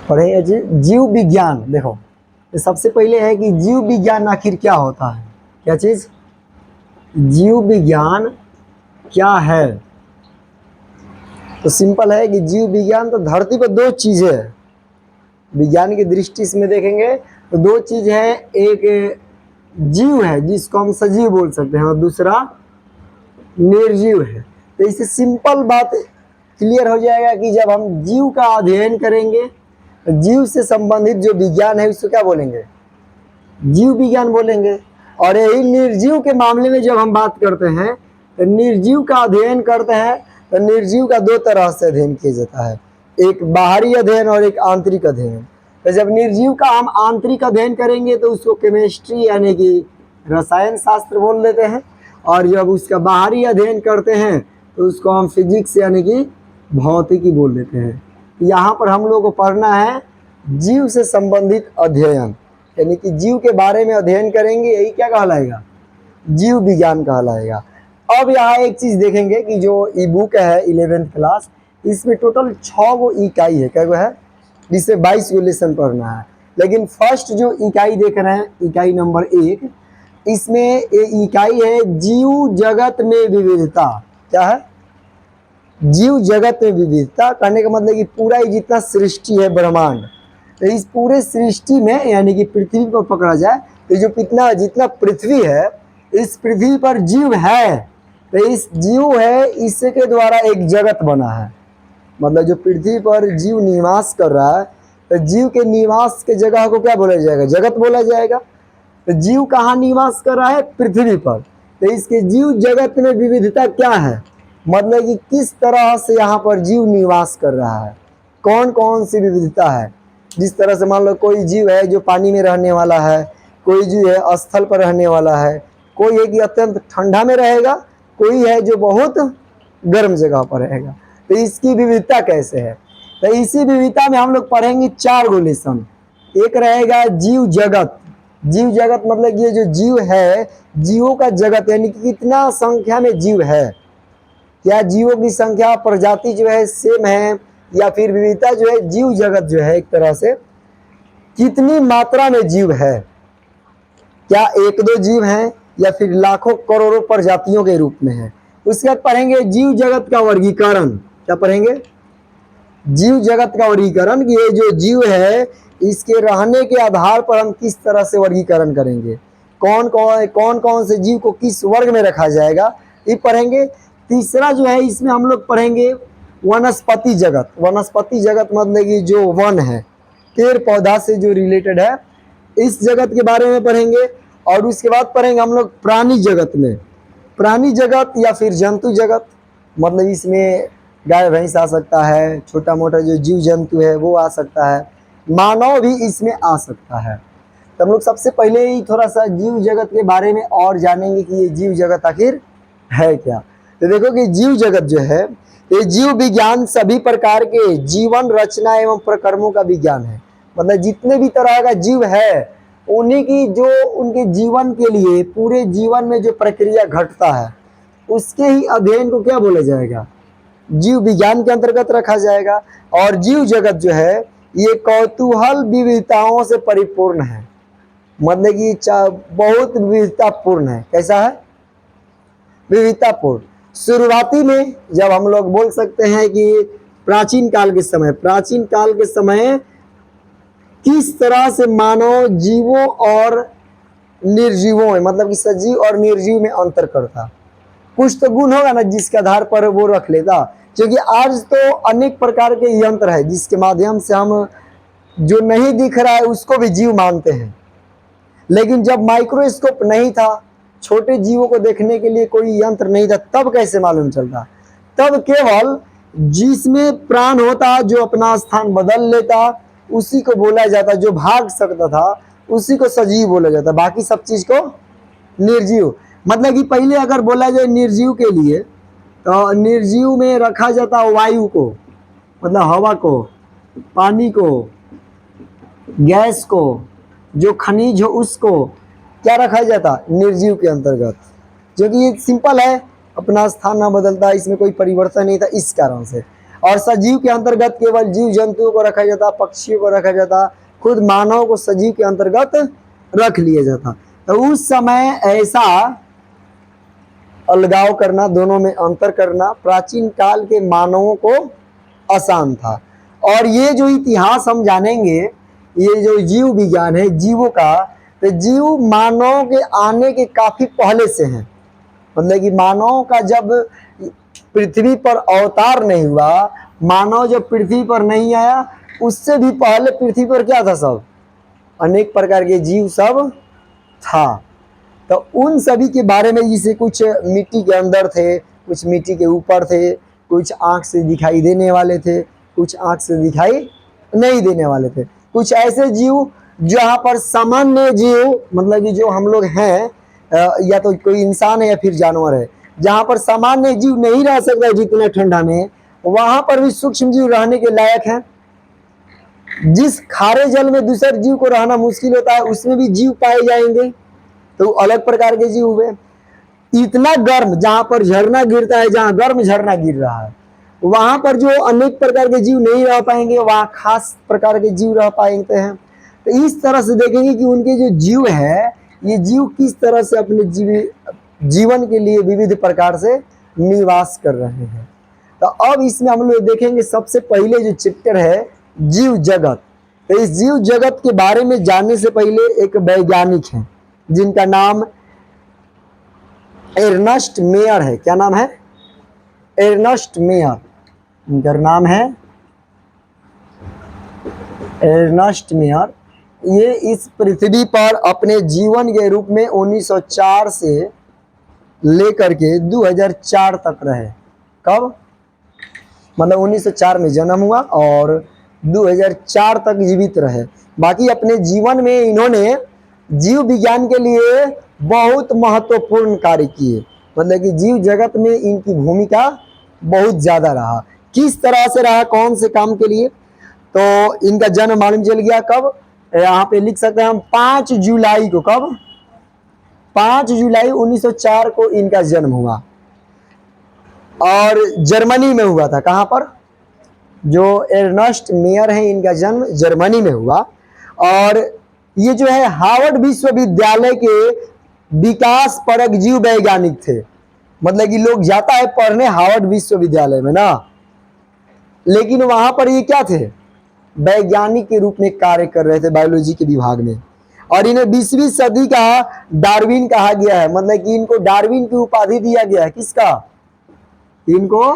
पढ़े जी जीव विज्ञान। देखो तो सबसे पहले है कि जीव विज्ञान आखिर क्या होता है। क्या चीज़? जीव विज्ञान क्या है? तो सिंपल है कि जीव विज्ञान तो धरती पर दो चीज़ें हैं। विज्ञान की दृष्टि से देखेंगे तो दो चीज़ है, एक जीव है जिसको हम सजीव बोल सकते हैं और दूसरा निर्जीव है। तो इससे सिंपल बात क्लियर हो जाएगा कि जब हम जीव का अध्ययन करेंगे तो जीव से संबंधित जो विज्ञान है उसको क्या बोलेंगे? जीव विज्ञान बोलेंगे। और यही निर्जीव के मामले में जब हम बात करते हैं तो निर्जीव का अध्ययन करते हैं तो निर्जीव का दो तरह से अध्ययन किया जाता है, एक बाहरी अध्ययन और एक आंतरिक अध्ययन। तो जब निर्जीव का हम आंतरिक अध्ययन करेंगे तो उसको केमिस्ट्री यानी कि रसायन शास्त्र बोल देते हैं, और जब उसका बाहरी अध्ययन करते हैं तो उसको हम फिजिक्स यानी कि भौतिकी बोल देते हैं। यहाँ पर हम लोग को पढ़ना है जीव से संबंधित अध्ययन, यानी कि जीव के बारे में अध्ययन करेंगे, यही क्या कहलाएगा? जीव विज्ञान कहलाएगा। अब यहाँ एक चीज़ देखेंगे कि जो ई बुक है 11th क्लास, इसमें टोटल 6 गो इकाई है। क्या गो है? जिससे 22 गो लेसन पढ़ना है। लेकिन फर्स्ट जो इकाई देख रहे हैं, इकाई नंबर 1, इसमें ये इकाई है जीव जगत में विविधता। क्या है? जीव जगत में विविधता कहने का मतलब कि पूरा ही जितना सृष्टि है ब्रह्मांड, तो इस पूरे सृष्टि में यानी कि पृथ्वी को पकड़ा जाए तो जो जितना पृथ्वी है, इस पृथ्वी पर जीव है, तो इस जीव है इसके द्वारा एक जगत बना है। मतलब जो पृथ्वी पर जीव निवास कर रहा है तो जीव के निवास के जगह को क्या बोला जाएगा? जगत बोला जाएगा। तो जीव कहाँ निवास कर रहा है? पृथ्वी पर। तो इसके जीव जगत में विविधता क्या है? मतलब कि किस तरह से यहाँ पर जीव निवास कर रहा है, कौन कौन सी विविधता है। जिस तरह से मान लो कोई जीव है जो पानी में रहने वाला है, कोई जीव है स्थल पर रहने वाला है, कोई है कि अत्यंत ठंडा में रहेगा, कोई है जो बहुत गर्म जगह पर रहेगा। तो इसकी विविधता कैसे है? तो इसी विविधता में हम लोग पढ़ेंगे 4 गो लेसन। एक रहेगा जीव जगत। जीव जगत मतलब ये जो जीव है, जीवों का जगत यानी कि कितना संख्या में जीव है, क्या जीवों की संख्या प्रजाति जो है सेम है, या फिर विविधता जो है जीव जगत जो है एक तरह से कितनी मात्रा में जीव है, क्या एक दो जीव हैं या फिर लाखों करोड़ों प्रजातियों के रूप में है। उसके बाद पढ़ेंगे जीव जगत का वर्गीकरण। क्या पढ़ेंगे? जीव जगत का वर्गीकरण कि ये जो जीव है इसके रहने के आधार पर हम किस तरह से वर्गीकरण करेंगे, कौन कौन से जीव को किस वर्ग में रखा जाएगा, ये पढ़ेंगे। तीसरा जो है इसमें हम लोग पढ़ेंगे वनस्पति जगत। वनस्पति जगत मतलब कि जो वन है, पेड़ पौधा से जो रिलेटेड है, इस जगत के बारे में पढ़ेंगे। और उसके बाद पढ़ेंगे हम लोग प्राणी जगत में, प्राणी जगत या फिर जंतु जगत, मतलब इसमें गाय भैंस आ सकता है, छोटा मोटा जो जीव जंतु है वो आ सकता है, मानव भी इसमें आ सकता है। तो हम लोग सबसे पहले ही थोड़ा सा जीव जगत के बारे में और जानेंगे कि ये जीव जगत आखिर है क्या। तो देखो कि जीव जगत जो है, ये जीव विज्ञान सभी प्रकार के जीवन रचना एवं प्रकर्मों का विज्ञान है। मतलब जितने भी तरह का जीव है उन्हीं की जो उनके जीवन के लिए पूरे जीवन में जो प्रक्रिया घटता है उसके ही अध्ययन को क्या बोला जाएगा? जीव विज्ञान के अंतर्गत रखा जाएगा। और जीव जगत जो है ये कौतूहल विविधताओं से परिपूर्ण है, मतलब कि बहुत विविधतापूर्ण है। कैसा है? विविधतापूर्ण। शुरुआती में जब हम लोग बोल सकते हैं कि प्राचीन काल के समय किस तरह से मानव जीवों और निर्जीवों में, मतलब कि सजीव और निर्जीव में अंतर करता, कुछ तो गुण होगा ना जिसके आधार पर वो रख लेता। क्योंकि आज तो अनेक प्रकार के यंत्र है जिसके माध्यम से हम जो नहीं दिख रहा है उसको भी जीव मानते हैं। लेकिन जब माइक्रोस्कोप नहीं था, छोटे जीवों को देखने के लिए कोई यंत्र नहीं था, तब कैसे मालूम चलता? तब केवल जिसमें प्राण होता, जो अपना स्थान बदल लेता, उसी को बोला जाता, जो भाग सकता था उसी को सजीव बोला जाता, बाकी सब चीज को निर्जीव। मतलब कि पहले अगर बोला जाए निर्जीव के लिए तो निर्जीव में रखा जाता वायु को, मतलब हवा को, पानी को, गैस को, जो खनिज हो उसको क्या रखा जाता? निर्जीव के अंतर्गत। जो कि ये सिंपल है, अपना स्थान ना बदलता, इसमें कोई परिवर्तन नहीं था, इस कारण से। और सजीव के अंतर्गत केवल जीव जंतुओं को रखा जाता, पक्षियों को रखा जाता, खुद मानव को सजीव के अंतर्गत रख लिया जाता। तो उस समय ऐसा अलगाव करना, दोनों में अंतर करना प्राचीन काल के मानवों को आसान था। और ये जो इतिहास हम जानेंगे, ये जो जीव विज्ञान है जीवों का, तो जीव मानव के आने के काफी पहले से हैं। मतलब कि मानव का जब पृथ्वी पर अवतार नहीं हुआ, मानव जब पृथ्वी पर नहीं आया, उससे भी पहले पृथ्वी पर क्या था, सब अनेक प्रकार के जीव सब था। तो उन सभी के बारे में, जिसे कुछ मिट्टी के अंदर थे, कुछ मिट्टी के ऊपर थे, कुछ आंख से दिखाई देने वाले थे, कुछ आंख से दिखाई नहीं देने वाले थे, कुछ ऐसे जीव जहाँ पर सामान्य जीव, मतलब कि जो हम लोग हैं, या तो कोई इंसान है या फिर जानवर है, जहाँ पर सामान्य जीव नहीं रह सकता जितना ठंडा में, वहां पर भी सूक्ष्म जीव रहने के लायक हैं। जिस खारे जल में दूसरे जीव को रहना मुश्किल होता है, उसमें भी जीव पाए जाएंगे, तो अलग प्रकार के जीव हुए। इतना गर्म, जहां पर झरना गिरता है, जहां गर्म झरना गिर रहा है, वहां पर जो अनेक प्रकार के जीव नहीं रह पाएंगे, वहां खास प्रकार के जीव रह पाते हैं। तो इस तरह से देखेंगे कि उनके जो जीव है, ये जीव किस तरह से अपने जीवन के लिए विविध प्रकार से निवास कर रहे हैं। तो अब इसमें हम लोग देखेंगे, सबसे पहले जो चैप्टर है जीव जगत। तो इस जीव जगत के बारे में जानने से पहले एक वैज्ञानिक है जिनका नाम एर्नस्ट मेयर है। क्या नाम है? एर्नस्ट मेयर। उनका नाम है एर्नस्ट मेयर। ये इस पृथ्वी पर अपने जीवन के रूप में 1904 से लेकर के 2004 तक रहे। कब? मतलब 1904 में जन्म हुआ और 2004 तक जीवित रहे। बाकी अपने जीवन में इन्होंने जीव विज्ञान के लिए बहुत महत्वपूर्ण कार्य किए। मतलब कि जीव जगत में इनकी भूमिका बहुत ज़्यादा रहा। किस तरह से रहा, कौन से काम के लिए? तो इनका जन्म मालूम चल गया कब, यहाँ पे लिख सकते हैं हम 5 जुलाई को। कब? 5 जुलाई 1904 को इनका जन्म हुआ और जर्मनी में हुआ था। कहाँ पर? जो एर्नस्ट मेयर है, इनका जन्म जर्मनी में हुआ। और ये जो है हार्वर्ड विश्वविद्यालय के विकास परक जीव वैज्ञानिक थे। मतलब कि लोग जाता है पढ़ने हार्वर्ड विश्वविद्यालय में ना, लेकिन वहां पर ये क्या थे? वैज्ञानिक के रूप में कार्य कर रहे थे बायोलॉजी के विभाग में। और इन्हें 20वीं सदी का डार्विन कहा गया है। मतलब कि इनको डार्विन की उपाधि दिया गया है। किसका? इनको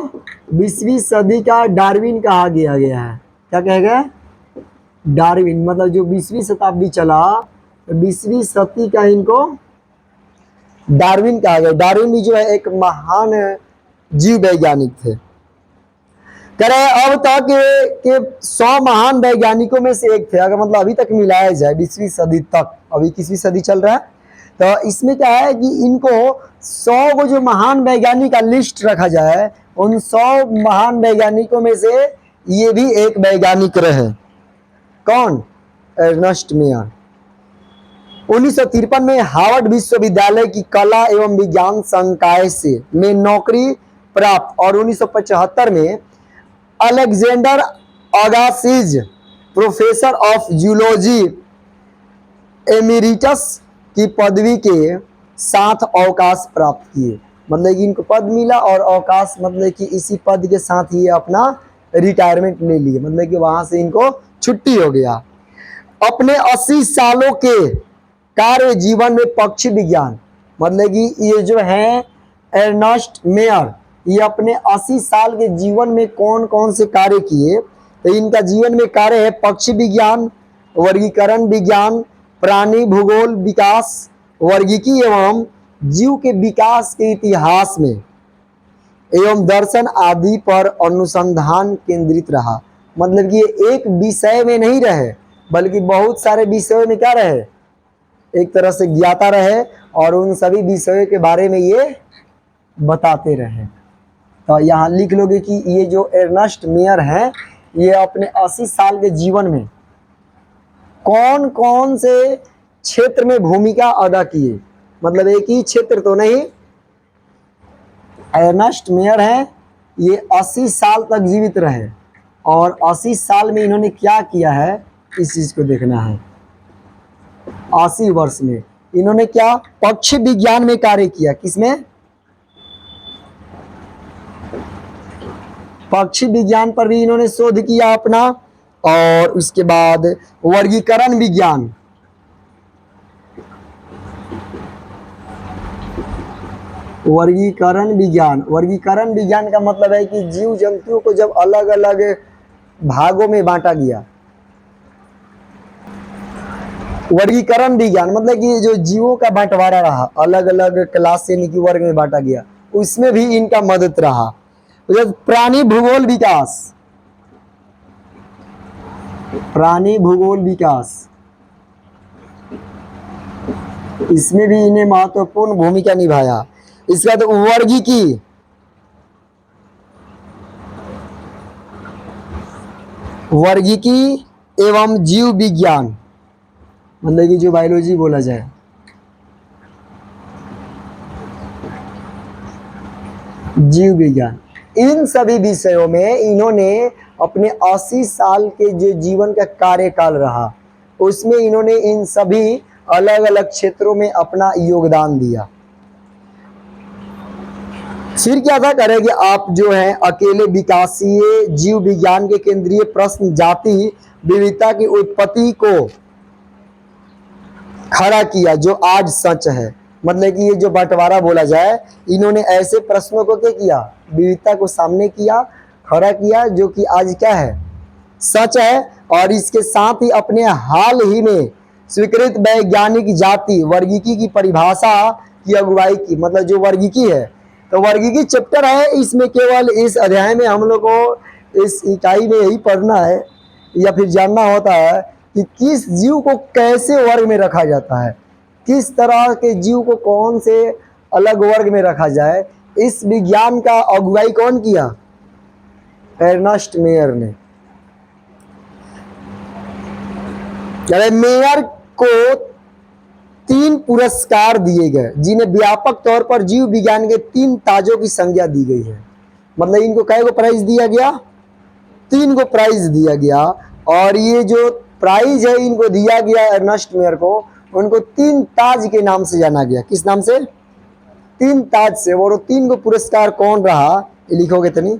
20वीं सदी का डार्विन कहा गया है। क्या कहा गया? डार्विन। मतलब जो 20वीं शताब्दी चला, 20वीं सदी का इनको डार्विन कहा गया। डार्विन भी जो है एक महान जीव वैज्ञानिक थे। कह रहे अब तक के 100 महान वैज्ञानिकों में से एक थे। अगर मतलब अभी तक मिलाया जाए 20वीं सदी तक, अभी 21वीं सदी चल रहा है, तो इसमें क्या है कि इनको 100 को जो महान वैज्ञानिक का लिस्ट रखा जाए, उन 100 महान वैज्ञानिकों में से ये भी एक वैज्ञानिक रहे। कौन? एर्नस्ट मेयर। 1953 में हार्वर्ड विश्वविद्यालय की कला एवं विज्ञान संकाय से में नौकरी प्राप्त और 1975 में Alexander Agassiz professor of zoology emeritus की पदवी के साथ अवकाश प्राप्त किए। मतलब कि इनको पद मिला और अवकाश, मतलब कि इसी पद के साथ ही अपना रिटायरमेंट ले लिए। मतलब कि वहां से इनको छुट्टी हो गया। अपने 80 सालों के कार्य जीवन में पक्षी विज्ञान, मतलब कि ये जो है एर्नस्ट मेयर, ये अपने 80 साल के जीवन में कौन कौन से कार्य किए? तो इनका जीवन में कार्य है पक्षी विज्ञान, वर्गीकरण विज्ञान, प्राणी भूगोल विकास, वर्गीकी एवं जीव के विकास के इतिहास में एवं दर्शन आदि पर अनुसंधान केंद्रित रहा। मतलब कि ये एक विषय में नहीं रहे, बल्कि बहुत सारे विषयों में क्या रहे? एक तरह से ज्ञाता रहे और उन सभी विषयों के बारे में ये बताते रहे। तो यहाँ लिख लोगे कि ये जो एर्नस्ट मेयर हैं, ये अपने 80 साल के जीवन में कौन कौन से क्षेत्र में भूमिका अदा किए। मतलब एक ही क्षेत्र तो नहीं। एर्नस्ट मेयर है, ये 80 साल तक जीवित रहे, और 80 साल में इन्होंने क्या किया है इस चीज को देखना है। 80 वर्ष में इन्होंने क्या पक्षी विज्ञान में कार्य किया, किसमें? पक्षी विज्ञान पर भी इन्होंने शोध किया अपना, और उसके बाद वर्गीकरण विज्ञान, वर्गीकरण विज्ञान का मतलब है कि जीव जंतुओं को जब अलग अलग भागों में बांटा गया। वर्गीकरण विज्ञान मतलब कि जो जीवों का बंटवारा रहा, अलग अलग क्लास यानी कि वर्ग में बांटा गया, उसमें भी इनका मदद रहा। प्राणी भूगोल विकास, इसमें भी इन्हें महत्वपूर्ण भूमिका निभाया। इसके बाद वर्गीकी एवं जीव विज्ञान, मतलब कि जो बायोलॉजी बोला जाए। जीव विज्ञान, इन सभी विषयों में इन्होंने अपने 80 साल के जो जीवन का कार्यकाल रहा, उसमें इन्होंने इन सभी अलग अलग क्षेत्रों में अपना योगदान दिया। फिर क्या था करें कि आप जो है अकेले विकासीय जीव विज्ञान के केंद्रीय प्रश्न जाति विविधता की उत्पत्ति को खड़ा किया जो आज सच है। मतलब कि ये जो बंटवारा बोला जाए, इन्होंने ऐसे प्रश्नों को क्या किया, विविधता को सामने किया, खड़ा किया, जो कि आज क्या है, सच है। और इसके साथ ही अपने हाल ही में स्वीकृत वैज्ञानिक जाति वर्गीकी की परिभाषा की अगुवाई की। मतलब जो वर्गीकी है, तो वर्गीकी चैप्टर है, इसमें केवल इस अध्याय में हम लोग को इस इकाई में यही पढ़ना है या फिर जानना होता है कि किस जीव को कैसे वर्ग में रखा जाता है, किस तरह के जीव को कौन से अलग वर्ग में रखा जाए। इस विज्ञान का अगुवाई कौन किया? अर्नेस्ट मेयर ने। मेयर को 3 पुरस्कार दिए गए, जिन्हें व्यापक तौर पर जीव विज्ञान के 3 ताजों की संज्ञा दी गई है। मतलब इनको कै गो प्राइज दिया गया? 3 गो प्राइज दिया गया। और ये जो प्राइज है इनको दिया गया अर्नेस्ट मेयर को, उनको 3 ताज के नाम से जाना गया। किस नाम से? 3 ताज से। और 3 गो पुरस्कार कौन रहा, ये लिखोगे तो नहीं,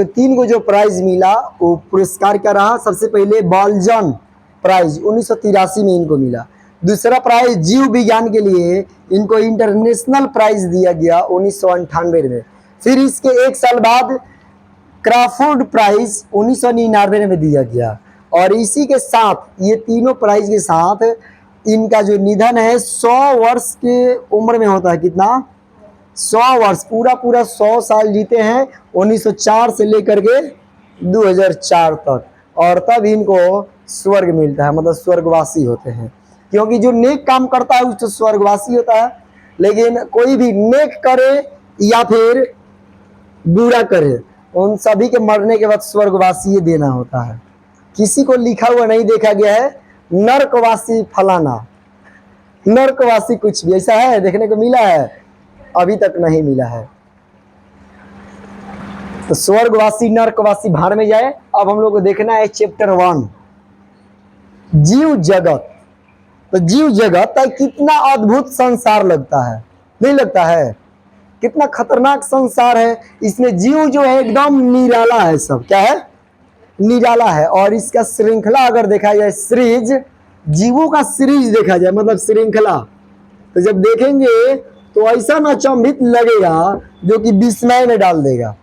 3 गो जो प्राइज मिला वो पुरस्कार क्या रहा? सबसे पहले बॉल्जन प्राइज 1983 में इनको मिला। दूसरा प्राइज जीव विज्ञान के लिए इनको इंटरनेशनल प्राइज दिया गया 1998 में। फिर इसके 1 साल बाद क्राफोर्ड प्राइज 1999 में दिया गया। और इसी के साथ ये तीनों प्राइज के साथ इनका जो निधन है 100 वर्ष के उम्र में होता है। कितना? 100 वर्ष, पूरा 100 साल जीते हैं 1904 से लेकर के 2004 तक। और तब इनको स्वर्ग मिलता है, मतलब स्वर्गवासी होते हैं। क्योंकि जो नेक काम करता है उसको स्वर्गवासी होता है, लेकिन कोई भी नेक करे या फिर बुरा करे, उन सभी के मरने के बाद स्वर्गवासी देना होता है। किसी को लिखा हुआ नहीं देखा गया है नरकवासी फलाना, नरकवासी कुछ भी ऐसा है देखने को मिला है? अभी तक नहीं मिला है। तो स्वर्गवासी नरकवासी भाड़ में जाए। अब हम लोग को देखना है चैप्टर 1 जीव जगत। तो जीव जगत कितना अद्भुत संसार लगता है, नहीं लगता है? कितना खतरनाक संसार है। इसमें जीव जो है एकदम निराला है, सब क्या है? निराला है। और इसका श्रृंखला अगर देखा जाए, सीरीज, जीवों का सीरीज देखा जाए, मतलब श्रृंखला, तो जब देखेंगे तो ऐसा अचंभित लगेगा जो कि विस्मय में डाल देगा।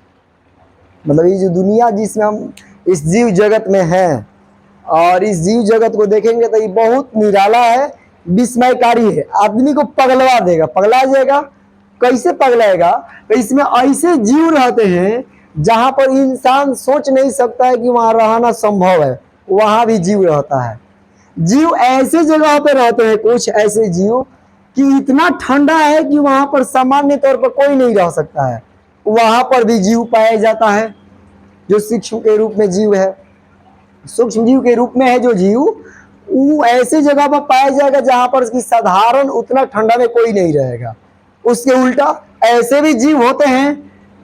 मतलब ये जो दुनिया जिसमें हम इस जीव जगत में हैं, और इस जीव जगत को देखेंगे तो ये बहुत निराला है, विस्मयकारी है, आदमी को पगलवा देगा, पगला जाएगा। कैसे पगलाएगा? तो इसमें ऐसे जीव रहते हैं जहां पर इंसान सोच नहीं सकता है कि वहां रहना संभव है, वहां भी जीव रहता है। जीव ऐसे जगह पे रहते हैं, कुछ ऐसे जीव कि इतना ठंडा है कि वहां पर सामान्य तौर पर कोई नहीं रह सकता है, वहां पर भी जीव पाया जाता है जो सूक्ष्म के रूप में जीव है, सूक्ष्म जीव के रूप में है जो जीव, वो ऐसे जगह पर पाया जाएगा जहां पर कि साधारण उतना ठंडा में कोई नहीं रहेगा। उसके उल्टा ऐसे भी जीव होते हैं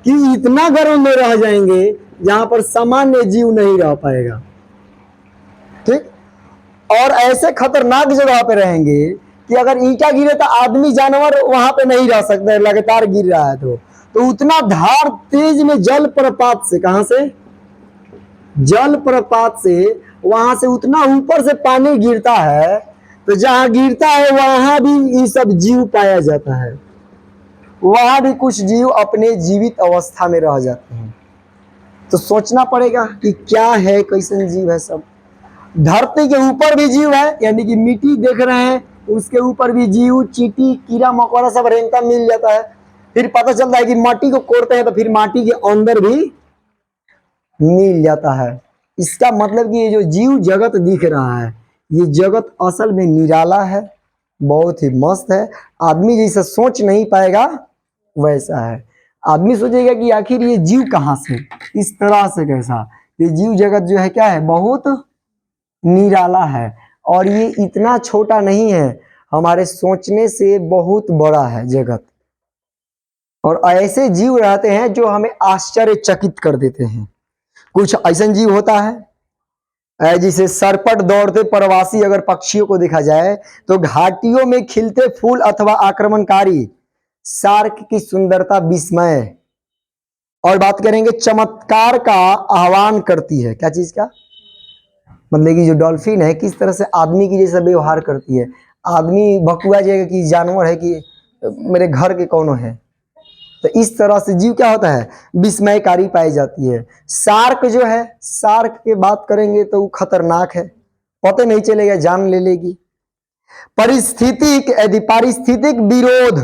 कि इतना गर्म में रह जाएंगे जहां पर सामान्य जीव नहीं रह पाएगा, ठीक। और ऐसे खतरनाक जगह पे रहेंगे कि अगर ईंटा गिरे तो आदमी जानवर वहां पे नहीं रह सकते, लगातार गिर रहा है तो उतना धार तेज में जल प्रपात से, कहां से, जल प्रपात से, वहां से उतना ऊपर से पानी गिरता है, तो जहां गिरता है वहां भी ये सब जीव पाया जाता है, वहां भी कुछ जीव अपने जीवित अवस्था में रह जाते हैं। तो सोचना पड़ेगा कि क्या है, कैसे जीव है सब। धरती के ऊपर भी जीव है, यानी कि मिट्टी देख रहे हैं उसके ऊपर भी जीव, चींटी, कीड़ा मकोड़ा सब रेंगता मिल जाता है। फिर पता चलता है कि माटी को कोड़ते हैं तो फिर माटी के अंदर भी मिल जाता है। इसका मतलब कि ये जो जीव जगत दिख रहा है, ये जगत असल में निराला है, बहुत ही मस्त है। आदमी जैसा सोच नहीं पाएगा वैसा है। आदमी सोचेगा कि आखिर ये जीव कहाँ से, इस तरह से कैसा। ये जीव जगत जो है क्या है, बहुत निराला है, और ये इतना छोटा नहीं है, हमारे सोचने से बहुत बड़ा है जगत। और ऐसे जीव रहते हैं जो हमें आश्चर्यचकित कर देते हैं। कुछ ऐसा जीव होता है जिसे सरपट दौड़ते प्रवासी अगर पक्षियों को देखा जाए तो घाटियों में खिलते फूल अथवा आक्रमणकारी शार्क की सुंदरता विस्मय। और बात करेंगे चमत्कार का आह्वान करती है, क्या चीज का, मतलब कि जो डॉल्फिन है किस तरह से आदमी की जैसा व्यवहार करती है। आदमी भकुआ जाएगा कि जानवर है कि मेरे घर के कौन है, तो इस तरह से जीव क्या होता है, विस्मयकारी पाई जाती है। शार्क जो है, शार्क की बात करेंगे तो वो खतरनाक है, पता नहीं चलेगा जान ले लेगी। पारिस्थितिक विरोध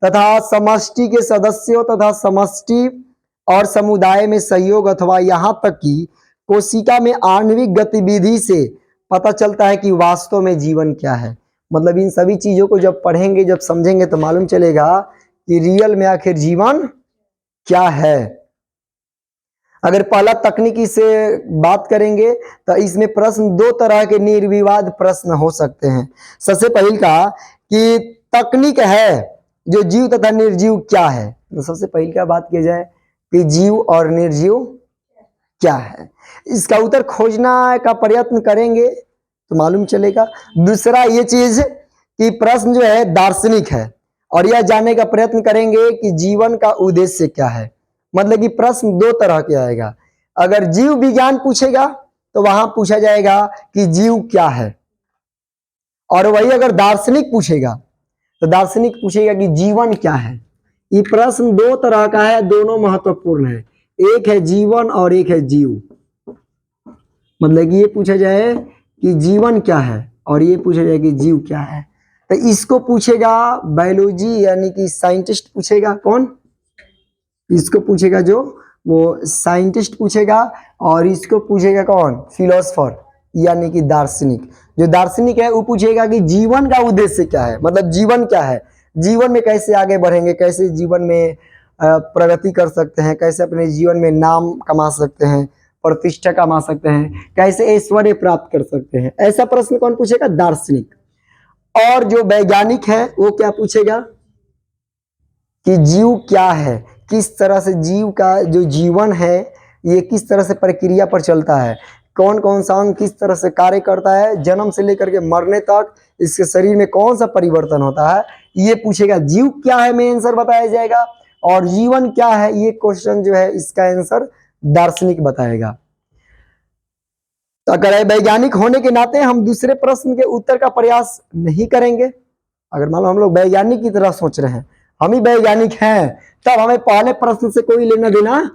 तथा समष्टि के सदस्यों तथा समष्टि और समुदाय में सहयोग अथवा यहाँ तक कि कोशिका में आणविक गतिविधि से पता चलता है कि वास्तव में जीवन क्या है। मतलब इन सभी चीजों को जब पढ़ेंगे, जब समझेंगे तो मालूम चलेगा कि रियल में आखिर जीवन क्या है। अगर पहला तकनीकी से बात करेंगे तो इसमें प्रश्न दो तरह के निर्विवाद प्रश्न हो सकते हैं। सबसे पहले का कि तकनीक है जो जीव तथा निर्जीव क्या है, तो सबसे पहले का बात की जाए कि जीव और निर्जीव क्या है, इसका उत्तर खोजना का प्रयत्न करेंगे तो मालूम चलेगा। दूसरा ये चीज कि प्रश्न जो है दार्शनिक है, और यह जानने का प्रयत्न करेंगे कि जीवन का उद्देश्य क्या है। मतलब कि प्रश्न दो तरह के आएगा। अगर जीव विज्ञान पूछेगा तो वहां पूछा जाएगा कि जीव क्या है, और वही अगर दार्शनिक पूछेगा तो दार्शनिक पूछेगा कि जीवन क्या है। ये प्रश्न दो तरह का है, दोनों महत्वपूर्ण है। एक है जीवन और एक है जीव। मतलब कि ये पूछा जाए कि जीवन क्या है और ये पूछा जाए कि जीव क्या है। तो इसको पूछेगा बायोलॉजी यानी कि साइंटिस्ट पूछेगा। कौन? इसको पूछेगा जो वो साइंटिस्ट पूछेगा, और इसको पूछेगा कौन? फिलोसफर यानी कि दार्शनिक। जो दार्शनिक है वो पूछेगा कि जीवन का उद्देश्य क्या है, मतलब जीवन क्या है, जीवन में कैसे आगे बढ़ेंगे, कैसे जीवन में प्रगति कर सकते हैं, कैसे अपने जीवन में नाम कमा सकते हैं, प्रतिष्ठा कमा सकते हैं, कैसे ऐश्वर्य प्राप्त कर सकते हैं। ऐसा प्रश्न कौन पूछेगा? दार्शनिक। और जो वैज्ञानिक है वो क्या पूछेगा कि जीव क्या है, किस तरह से जीव का जो जीवन है ये किस तरह से प्रक्रिया पर चलता है, कौन कौन सा अंग किस तरह से कार्य करता है, जन्म से लेकर के मरने तक इसके शरीर में कौन सा परिवर्तन होता है, ये पूछेगा। जीव क्या है में आंसर बताया जाएगा, और जीवन क्या है ये क्वेश्चन जो है इसका आंसर दार्शनिक बताएगा। तो अगर वैज्ञानिक होने के नाते हम दूसरे प्रश्न के उत्तर का प्रयास नहीं करेंगे। अगर मान लो हम लोग वैज्ञानिक की तरह सोच रहे हैं, हम ही वैज्ञानिक हैं, तब हमें पहले प्रश्न से कोई लेना देना,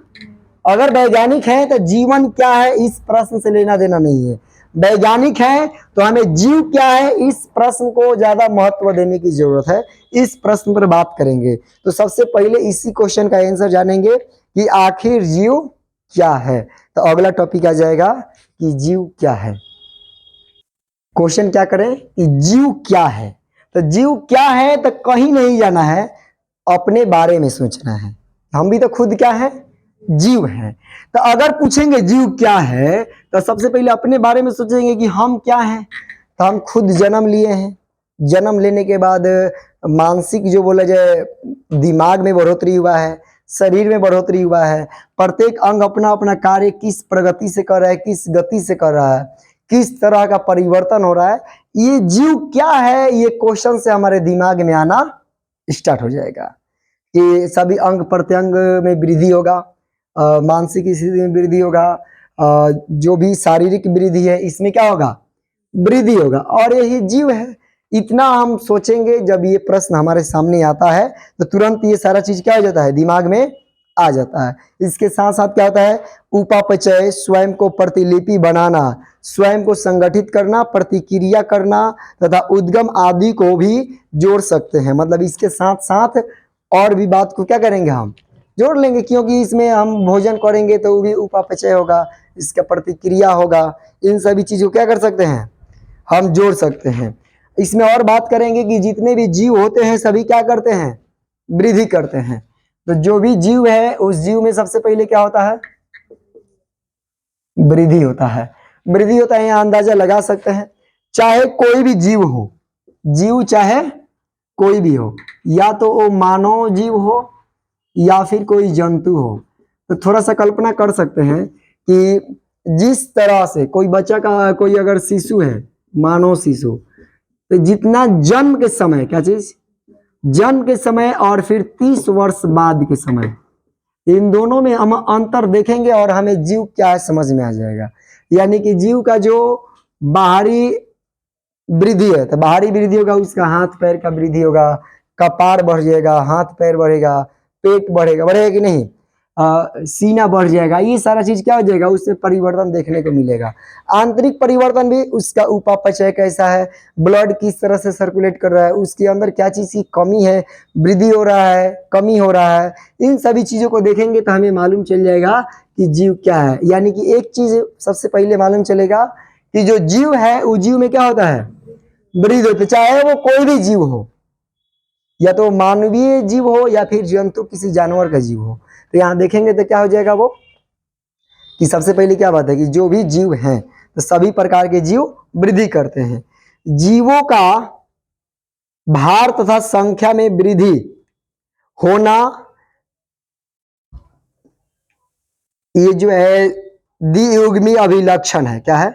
अगर वैज्ञानिक है तो जीवन क्या है इस प्रश्न से लेना देना नहीं है। वैज्ञानिक है तो हमें जीव क्या है इस प्रश्न को ज्यादा महत्व देने की जरूरत है, इस प्रश्न पर बात करेंगे। तो सबसे पहले इसी क्वेश्चन का आंसर जानेंगे कि आखिर जीव क्या है। तो अगला टॉपिक आ जाएगा कि जीव क्या है। क्वेश्चन क्या करें कि जीव क्या है। तो जीव क्या है तो कहीं नहीं जाना है, अपने बारे में सोचना है। हम भी तो खुद क्या है? जीव है। तो अगर पूछेंगे जीव क्या है तो सबसे पहले अपने बारे में सोचेंगे कि हम क्या हैं। तो हम खुद जन्म लिए हैं, जन्म लेने के बाद मानसिक जो बोला जाए दिमाग में बढ़ोतरी हुआ है, शरीर में बढ़ोतरी हुआ है, प्रत्येक अंग अपना अपना कार्य किस प्रगति से कर रहा है, किस गति से कर रहा है, किस तरह का परिवर्तन हो रहा है, ये जीव क्या है, ये क्वेश्चन से हमारे दिमाग में आना स्टार्ट हो जाएगा कि सभी अंग प्रत्यंग में वृद्धि होगा, मानसिक स्थिति में वृद्धि होगा, जो भी शारीरिक वृद्धि है इसमें क्या होगा, वृद्धि होगा, और यही जीव है। इतना हम सोचेंगे, जब ये प्रश्न हमारे सामने आता है तो तुरंत ये सारा चीज क्या हो जाता है, दिमाग में आ जाता है। इसके साथ साथ क्या होता है, उपापचय, स्वयं को प्रतिलिपि बनाना, स्वयं को संगठित करना, प्रतिक्रिया करना तथा उद्गम आदि को भी जोड़ सकते हैं। मतलब इसके साथ साथ और भी बात को क्या करेंगे, हम जोड़ लेंगे, क्योंकि इसमें हम भोजन करेंगे तो वो भी उपापचय होगा, इसका प्रतिक्रिया होगा, इन सभी चीजों को क्या कर सकते हैं, हम जोड़ सकते हैं। इसमें और बात करेंगे कि जितने भी जीव होते हैं सभी क्या करते हैं, वृद्धि करते हैं। तो जो भी जीव है उस जीव में सबसे पहले क्या होता है, वृद्धि होता है। वृद्धि होता है, यहाँ अंदाजा लगा सकते हैं, चाहे कोई भी जीव हो, जीव चाहे कोई भी हो, या तो वो मानव जीव हो या फिर कोई जंतु हो। तो थोड़ा सा कल्पना कर सकते हैं कि जिस तरह से कोई बच्चा का, कोई अगर शिशु है, मानव शिशु, तो जितना जन्म के समय, क्या चीज, जन्म के समय और फिर 30 वर्ष बाद के समय, इन दोनों में हम अंतर देखेंगे और हमें जीव क्या है समझ में आ जाएगा। यानी कि जीव का जो बाहरी वृद्धि है, तो बाहरी वृद्धि होगा, उसका हाथ पैर का वृद्धि होगा, कपार बढ़ जाएगा, हाथ पैर बढ़ेगा, पेट बढ़ेगा, बढ़ेगा कि नहीं, सीना बढ़ जाएगा, ये सारा चीज क्या हो जाएगा, उससे परिवर्तन देखने को मिलेगा। आंतरिक परिवर्तन भी, उसका उपापचय कैसा है, ब्लड किस तरह से सर्कुलेट कर रहा है, उसके अंदर क्या चीज की कमी है, वृद्धि हो रहा है, कमी हो रहा है, इन सभी चीजों को देखेंगे तो हमें मालूम चल जाएगा कि जीव क्या है। यानी कि एक चीज सबसे पहले मालूम चलेगा कि जो जीव है वो जीव में क्या होता है, वृद्धि होती है, चाहे वो कोई भी जीव हो, या तो मानवीय जीव हो या फिर जंतु किसी जानवर का जीव हो। तो यहाँ देखेंगे तो क्या हो जाएगा वो, कि सबसे पहले क्या बात है कि जो भी जीव हैं तो सभी प्रकार के जीव वृद्धि करते हैं। जीवों का भार तथा संख्या में वृद्धि होना, ये जो है द्वियुग्मी अभिलक्षण है। क्या है,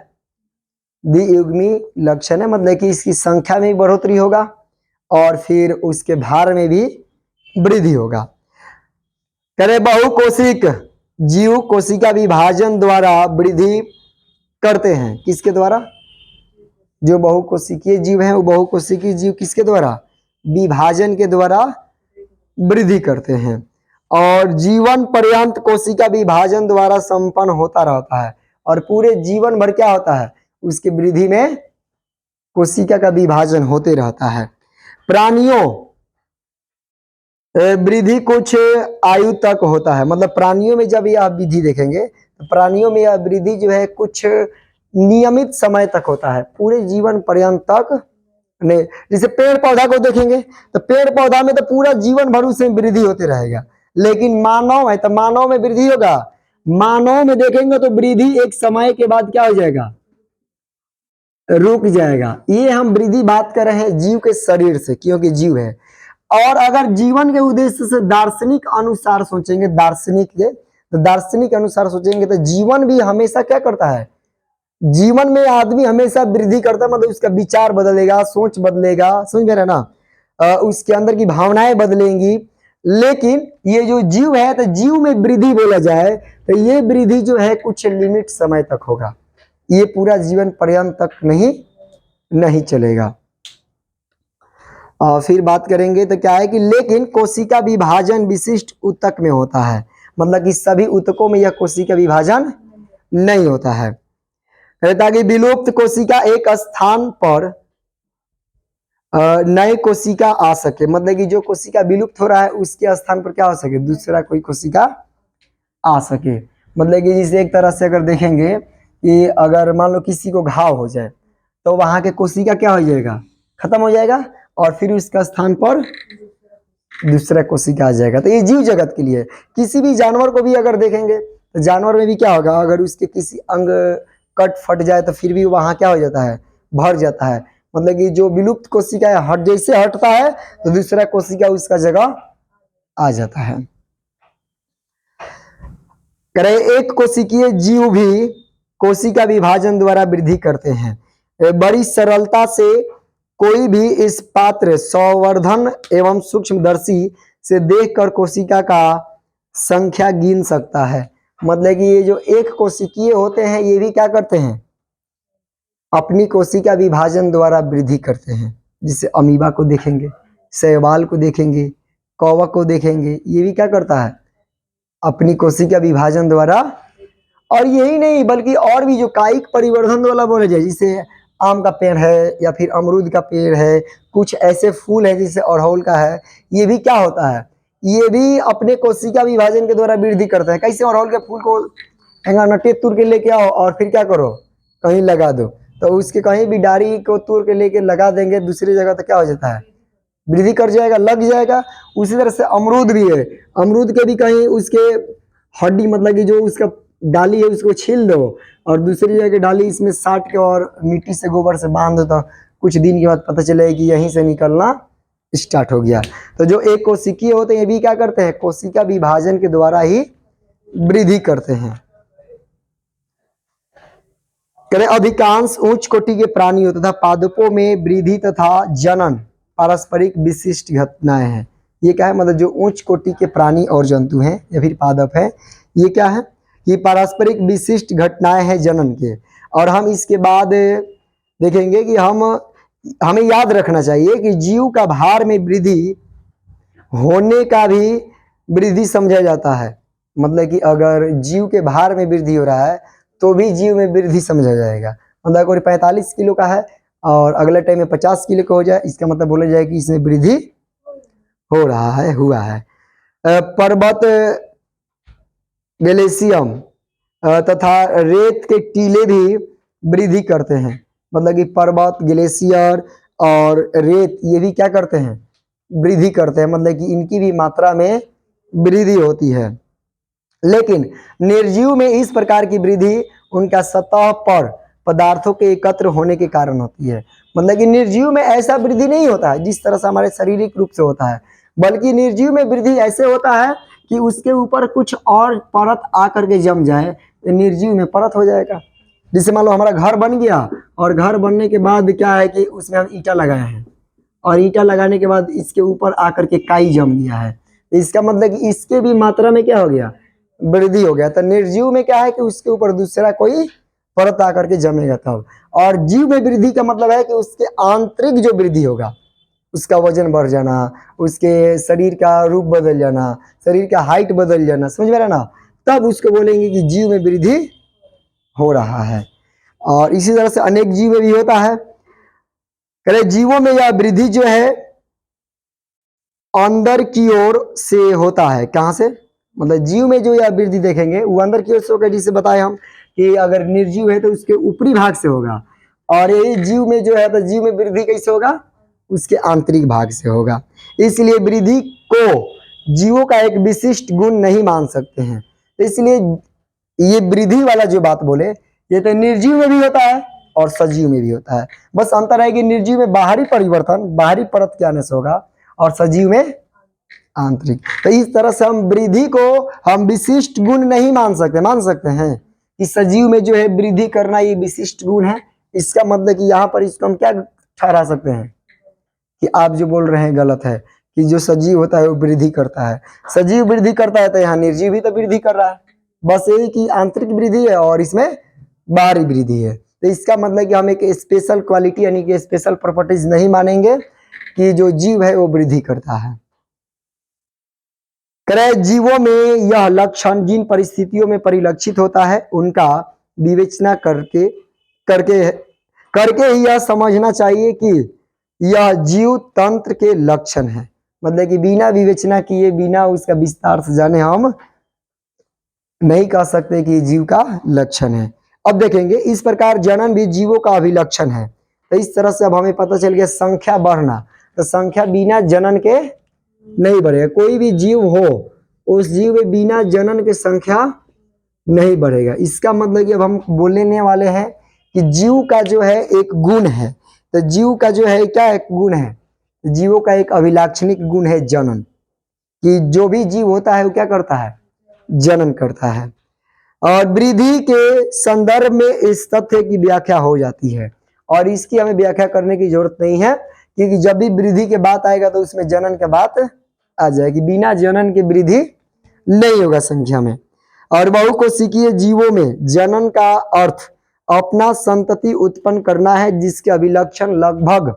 द्वियुग्मी लक्षण है, मतलब कि इसकी संख्या में बढ़ोतरी होगा और फिर उसके भार में भी वृद्धि होगा। करे बहुकोशिक जीव कोशिका विभाजन द्वारा वृद्धि करते हैं। किसके द्वारा, जो बहुकोशिकीय जीव है वो बहुकोशिकीय जीव किसके द्वारा, विभाजन के द्वारा वृद्धि करते हैं। और जीवन पर्यंत कोशिका विभाजन द्वारा संपन्न होता रहता है, और पूरे जीवन भर क्या होता है, उसकी वृद्धि में कोशिका का विभाजन होते रहता है। प्राणियों वृद्धि कुछ आयु तक होता है, मतलब प्राणियों में जब यह वृद्धि देखेंगे तो प्राणियों में यह वृद्धि जो है कुछ नियमित समय तक होता है, पूरे जीवन पर्यंत तक नहीं। जैसे पेड़ पौधा को देखेंगे तो पेड़ पौधा में तो पूरा जीवन भर उसमें वृद्धि होते रहेगा, लेकिन मानव है तो मानव में वृद्धि होगा, मानव में देखेंगे तो वृद्धि एक समय के बाद क्या हो जाएगा, रुक जाएगा। ये हम वृद्धि बात कर रहे हैं जीव के शरीर से, क्योंकि जीव है। और अगर जीवन के उद्देश्य से दार्शनिक अनुसार सोचेंगे, दार्शनिक अनुसार सोचेंगे तो जीवन भी हमेशा क्या करता है, जीवन में आदमी हमेशा वृद्धि करता है, मतलब उसका विचार बदलेगा, सोच बदलेगा, समझ में रहे ना, उसके अंदर की भावनाएं बदलेंगी। लेकिन ये जो जीव है, तो जीव में वृद्धि बोला जाए तो ये वृद्धि जो है कुछ लिमिट समय तक होगा, ये पूरा जीवन पर्यंत तक नहीं चलेगा। फिर बात करेंगे तो क्या है कि लेकिन कोशिका विभाजन विशिष्ट ऊतक में होता है, मतलब कि सभी ऊतकों में यह कोशिका विभाजन नहीं होता है। ताकि विलुप्त कोशिका एक स्थान पर नए कोशिका आ सके, मतलब कि जो कोशिका विलुप्त हो रहा है उसके स्थान पर क्या हो सके, दूसरा कोई कोशिका आ सके। मतलब कि जिसे एक तरह से अगर देखेंगे कि अगर मान लो किसी को घाव हो जाए तो वहां के कोशिका क्या हो जाएगा, खत्म हो जाएगा, और फिर उसका स्थान पर दूसरा कोशिका आ जाएगा। तो ये जीव जगत के लिए। किसी भी जानवर को भी अगर देखेंगे तो जानवर में भी क्या होगा, अगर उसके किसी अंग कट फट जाए तो फिर भी वहां क्या हो जाता है, भर जाता है, मतलब कि जो विलुप्त कोशिका है हट जैसे हटता है तो दूसरा कोशिका उसका जगह आ जाता है। करें एक कोशिकीय जीव भी कोशिका विभाजन द्वारा वृद्धि करते हैं। बड़ी सरलता से कोई भी इस पात्र संवर्धन एवं सूक्ष्मदर्शी से देखकर कोशिका का संख्या गिन सकता है। मतलब कि ये जो एक कोशिकीय होते हैं ये भी क्या करते हैं, अपनी कोशिका विभाजन द्वारा वृद्धि करते हैं। जिसे अमीबा को देखेंगे, शैवाल को देखेंगे, कौवा को देखेंगे, ये भी क्या करता है, अपनी कोशिका विभाजन द्वारा। और यही नहीं बल्कि और भी जो कायिक परिवर्धन वाला बोले जाए, जिसे आम का पेड़ है या फिर अमरूद का पेड़ है, कुछ ऐसे फूल है जैसे अड़हुल का है, ये भी क्या होता है, ये भी अपने कोशिका विभाजन के द्वारा वृद्धि करता है। कैसे, अड़हुल के फूल को नटे तोड़ के लेके आओ और फिर क्या करो, कहीं लगा दो, तो उसके कहीं भी डाली को तोड़ के लेके लगा देंगे दूसरी जगह तो क्या हो जाता है, वृद्धि कर जाएगा, लग जाएगा। उसी तरह से अमरूद भी है, अमरूद के भी कहीं उसके हड्डी मतलब कि जो उसका डाली है उसको छील दो और दूसरी जगह डाली इसमें साट के और मिट्टी से गोबर से बांध दो, तो कुछ दिन के बाद पता चलेगा कि यहीं से निकलना स्टार्ट हो गया। तो जो एक कोशिकीय होते हैं ये भी क्या करते हैं, कोशिका विभाजन के द्वारा ही वृद्धि करते हैं। अधिकांश उच्च कोटि के प्राणियों तथा पादपों में वृद्धि तथा जनन पारस्परिक विशिष्ट घटनाएं हैं। ये क्या है, मतलब जो उच्च कोटि के प्राणी और जंतु हैं या फिर पादप है, ये क्या है, ये पारस्परिक विशिष्ट घटनाएं हैं जनन के। और हम इसके बाद देखेंगे कि हमें याद रखना चाहिए कि जीव का भार में वृद्धि होने का भी वृद्धि समझा जाता है। मतलब कि अगर जीव के भार में वृद्धि हो रहा है तो भी जीव में वृद्धि समझा जाएगा। मतलब कोई 45 किलो का है और अगले टाइम में 50 किलो का हो जाए, इसका मतलब बोला जाए कि इसमें वृद्धि हो रहा है, हुआ है। पर्वत ग्लेशियम तथा रेत के टीले भी वृद्धि करते हैं। मतलब कि पर्वत, ग्लेशियर और रेत ये भी क्या करते हैं, वृद्धि करते हैं। मतलब कि इनकी भी मात्रा में वृद्धि होती है। लेकिन निर्जीव में इस प्रकार की वृद्धि उनका सतह पर पदार्थों के एकत्र होने के कारण होती है। मतलब कि निर्जीव में ऐसा वृद्धि नहीं होता है जिस तरह से हमारे शारीरिक रूप से होता है, बल्कि निर्जीव में वृद्धि ऐसे होता है कि उसके ऊपर कुछ और परत आकर के जम जाए तो निर्जीव में परत हो जाएगा। जैसे मान लो हमारा घर बन गया और घर बनने के बाद क्या है कि उसमें हम ईंटा लगाए हैं और ईंटा लगाने के बाद इसके ऊपर आकर के काई जम गया है, तो इसका मतलब कि इसके भी मात्रा में क्या हो गया, वृद्धि हो गया। तो निर्जीव में क्या है कि उसके ऊपर दूसरा कोई परत आकर के जमेगा तब। और जीव में वृद्धि का मतलब है कि उसके आंतरिक जो वृद्धि होगा, उसका वजन बढ़ जाना, उसके शरीर का रूप बदल जाना, शरीर का हाइट बदल जाना, समझ में रहा ना, तब उसको बोलेंगे कि जीव में वृद्धि हो रहा है। और इसी तरह से अनेक जीव में भी होता है। कह जीवों में यह वृद्धि जो है अंदर की ओर से होता है। कहां से, मतलब जीव में जो यह वृद्धि देखेंगे वो अंदर की ओर से होगा। जिसे बताए हम कि अगर निर्जीव है तो उसके ऊपरी भाग से होगा, और यही जीव में जो है तो जीव में वृद्धि कैसे होगा, उसके आंतरिक भाग से होगा। इसलिए वृद्धि को जीवों का एक विशिष्ट गुण नहीं मान सकते हैं। तो इसलिए ये वृद्धि वाला जो बात बोले ये तो निर्जीव में भी होता है और सजीव में भी होता है। बस अंतर है कि निर्जीव में बाहरी परिवर्तन, बाहरी परत के आने से होगा और सजीव में आंतरिक। तो इस तरह से हम वृद्धि को हम विशिष्ट गुण नहीं मान सकते। मान सकते हैं कि सजीव में जो है वृद्धि करना ये विशिष्ट गुण है। इसका मतलब कि यहाँ पर इसको हम क्या ठहरा सकते हैं कि आप जो बोल रहे हैं गलत है, कि जो सजीव होता है वो वृद्धि करता है। सजीव वृद्धि करता है तो यहाँ निर्जीव भी तो वृद्धि कर रहा है। बस यही कि आंतरिक वृद्धि है और इसमें बाहरी वृद्धि है। तो इसका मतलब कि हम एक स्पेशल क्वालिटी यानी कि स्पेशल प्रॉपर्टीज नहीं मानेंगे कि जो जीव है वो वृद्धि करता है। क्रय जीवों में यह लक्षण जिन परिस्थितियों में परिलक्षित होता है उनका विवेचना करके करके करके ही यह समझना चाहिए कि यह जीव तंत्र के लक्षण है। मतलब कि बिना विवेचना किए, बिना उसका विस्तार से जाने हम नहीं कह सकते कि जीव का लक्षण है। अब देखेंगे इस प्रकार जनन भी जीवों का अभिलक्षण है। तो इस तरह से अब हमें पता चल गया संख्या बढ़ना, तो संख्या बिना जनन के नहीं बढ़ेगा। कोई भी जीव हो उस जीव में बिना जनन के संख्या नहीं बढ़ेगा। इसका मतलब कि अब हम बोलने वाले हैं कि जीव का जो है एक गुण है। तो जीव का जो है क्या एक गुण है, जीवों का एक अभिलाक्षणिक गुण है जनन, कि जो भी जीव होता है वो क्या करता है, जनन करता है। और वृद्धि के संदर्भ में इस तथ्य की व्याख्या हो जाती है, और इसकी हमें व्याख्या करने की जरूरत नहीं है, क्योंकि जब भी वृद्धि के बात आएगा तो उसमें जनन के बात आ जाएगी। बिना जनन के वृद्धि नहीं होगा संख्या में। और बहुकोशिकीय जीवों में जनन का अर्थ अपना संतति उत्पन्न करना है, जिसके अभिलक्षण लगभग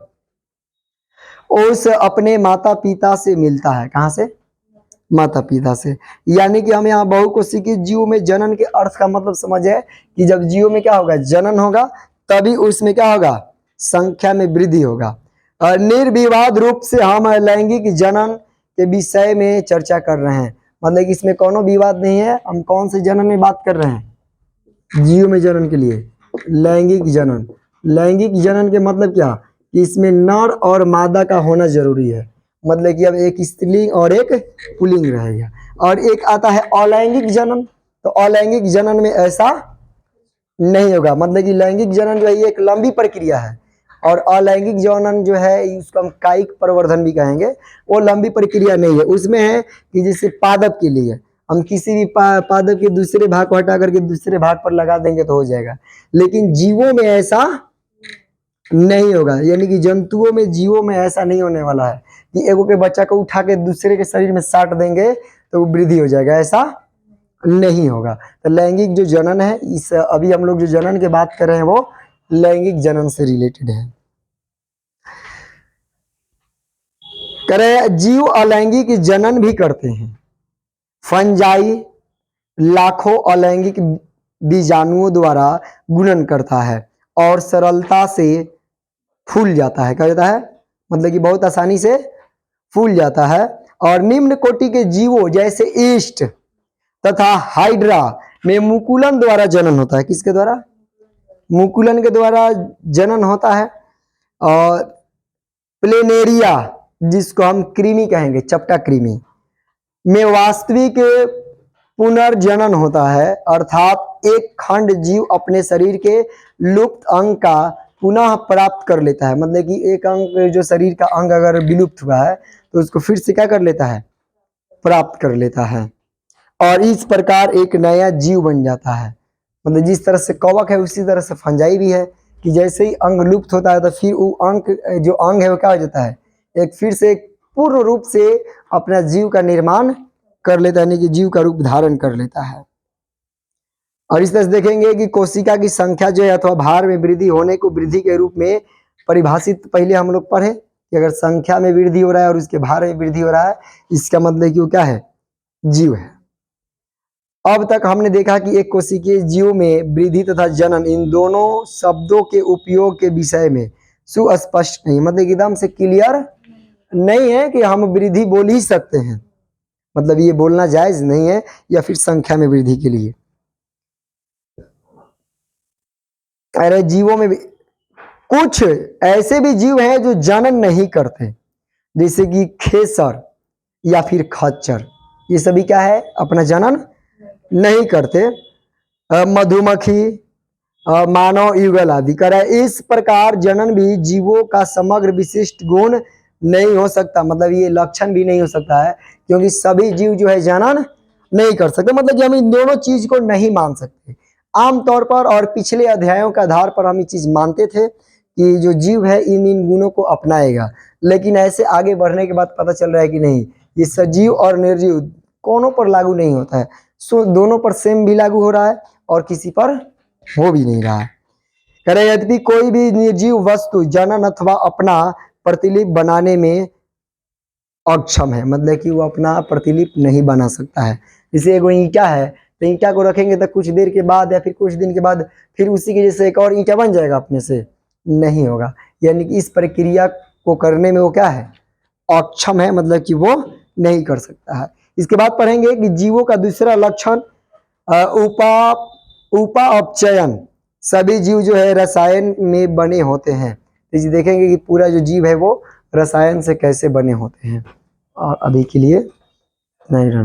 उस अपने माता पिता से मिलता है। कहां से, माता पिता से। यानी कि हम यहाँ बहुकोशिकीय जीव में जनन के अर्थ का मतलब समझे कि जब जीव में क्या होगा, जनन होगा, तभी उसमें क्या होगा, संख्या में वृद्धि होगा। और निर्विवाद रूप से हम लैंगिक जनन के विषय में चर्चा कर रहे हैं, मतलब कि इसमें कोनो विवाद नहीं है। हम कौन से जनन में बात कर रहे हैं, जीव में जनन के लिए लैंगिक जनन। लैंगिक जनन के मतलब क्या, कि इसमें नर और मादा का होना जरूरी है, मतलब कि अब एक स्त्रीलिंग और एक पुल्लिंग रहेगा। और एक आता है अलैंगिक जनन, तो अलैंगिक जनन में ऐसा नहीं होगा, मतलब कि लैंगिक जनन जो है ये एक लंबी प्रक्रिया है, और अलैंगिक जनन जो है उसको हम कायिक प्रवर्धन भी कहेंगे, वो लंबी प्रक्रिया नहीं है। उसमें है कि जैसे पादप के लिए हम किसी भी पादप के दूसरे भाग को हटा करके दूसरे भाग पर लगा देंगे तो हो जाएगा, लेकिन जीवों में ऐसा नहीं होगा। यानी कि जंतुओं में, जीवों में ऐसा नहीं होने वाला है कि एगो के बच्चा को उठा के दूसरे के शरीर में साट देंगे तो वो वृद्धि हो जाएगा, ऐसा नहीं होगा। तो लैंगिक जो जनन है, इस अभी हम लोग जो जनन की बात कर रहे हैं वो लैंगिक जनन से रिलेटेड है। करे जीव अलैंगिक जनन भी करते हैं। फंजाई लाखों अलैंगिक बीजाणुओं द्वारा गुणन करता है और सरलता से फूल जाता है। क्या जाता है, मतलब कि बहुत आसानी से फूल जाता है। और निम्न कोटि के जीवों जैसे ईस्ट तथा हाइड्रा में मुकुलन द्वारा जनन होता है। किसके द्वारा, मुकुलन के द्वारा जनन होता है। और प्लेनेरिया, जिसको हम कृमि कहेंगे, चपटा कृमि, में वास्तविक पुनर्जनन होता है, अर्थात एक खंड जीव अपने शरीर के लुप्त अंग का पुनः प्राप्त कर लेता है। मतलब कि एक अंग, जो शरीर का अंग अगर विलुप्त हुआ है तो उसको फिर से क्या कर लेता है, प्राप्त कर लेता है, और इस प्रकार एक नया जीव बन जाता है। मतलब जिस तरह से कवक है उसी तरह से फंजाई भी है, कि जैसे ही अंग लुप्त होता है तो फिर वो अंग, जो अंग है वो क्या हो जाता है, एक फिर से पूर्ण रूप से अपना जीव का निर्माण कर लेता है, यानी कि जीव का रूप धारण कर लेता है। और इस तरह से देखेंगे कि कोशिका की संख्या जो है अथवा भार में वृद्धि होने को वृद्धि के रूप में परिभाषित पहले हम लोग पढ़े, कि अगर संख्या में वृद्धि हो रहा है और उसके भार में वृद्धि हो रहा है, इसका मतलब कि वो क्या है, जीव है। अब तक हमने देखा कि एक कोशिकीय जीव में वृद्धि तथा जनन, इन दोनों शब्दों के उपयोग के विषय में सुस्पष्ट नहीं, मतलब एकदम से क्लियर नहीं है कि हम वृद्धि बोल ही सकते हैं, मतलब ये बोलना जायज नहीं है, या फिर संख्या में वृद्धि के लिए। अरे जीवों में भी कुछ ऐसे भी जीव हैं जो जनन नहीं करते, जैसे कि खेसर या फिर खच्चर, ये सभी क्या है, अपना जनन नहीं करते। मधुमक्खी, मानव युगल आदि कर, इस प्रकार जनन भी जीवों का समग्र विशिष्ट गुण नहीं हो सकता, मतलब ये लक्षण भी नहीं हो सकता है, क्योंकि सभी जीव जो है जनन नहीं कर सकते। मतलब कि हम इन दोनों चीज को नहीं मान सकते आमतौर पर, और पिछले अध्यायों के आधार पर हम ये चीज मानते थे कि जो जीव है इन इन गुणों को अपनाएगा, लेकिन ऐसे आगे बढ़ने के बाद पता चल रहा है कि नहीं, ये सजीव और निर्जीव कोनों पर लागू नहीं होता है। सो दोनों पर सेम भी लागू हो रहा है और किसी पर हो भी नहीं रहा है। करें यद्यपि कोई भी निर्जीव वस्तु जनन अथवा अपना प्रतिलिप बनाने में अक्षम है, मतलब कि वो अपना प्रतिलिप नहीं बना सकता है। जैसे एगो ईंटा है, तो ईंटा को रखेंगे तो कुछ देर के बाद या फिर कुछ दिन के बाद फिर उसी की जैसे एक और ईंटा बन जाएगा अपने से, नहीं होगा। यानी कि इस प्रक्रिया को करने में वो क्या है, अक्षम है, मतलब कि वो नहीं कर सकता है। इसके बाद पढ़ेंगे कि जीवों का दूसरा लक्षण उपा अपचयन, सभी जीव जो है रसायन में बने होते हैं। तो देखेंगे कि पूरा जो जीव है वो रसायन से कैसे बने होते हैं। और अभी के लिए नहीं रहना।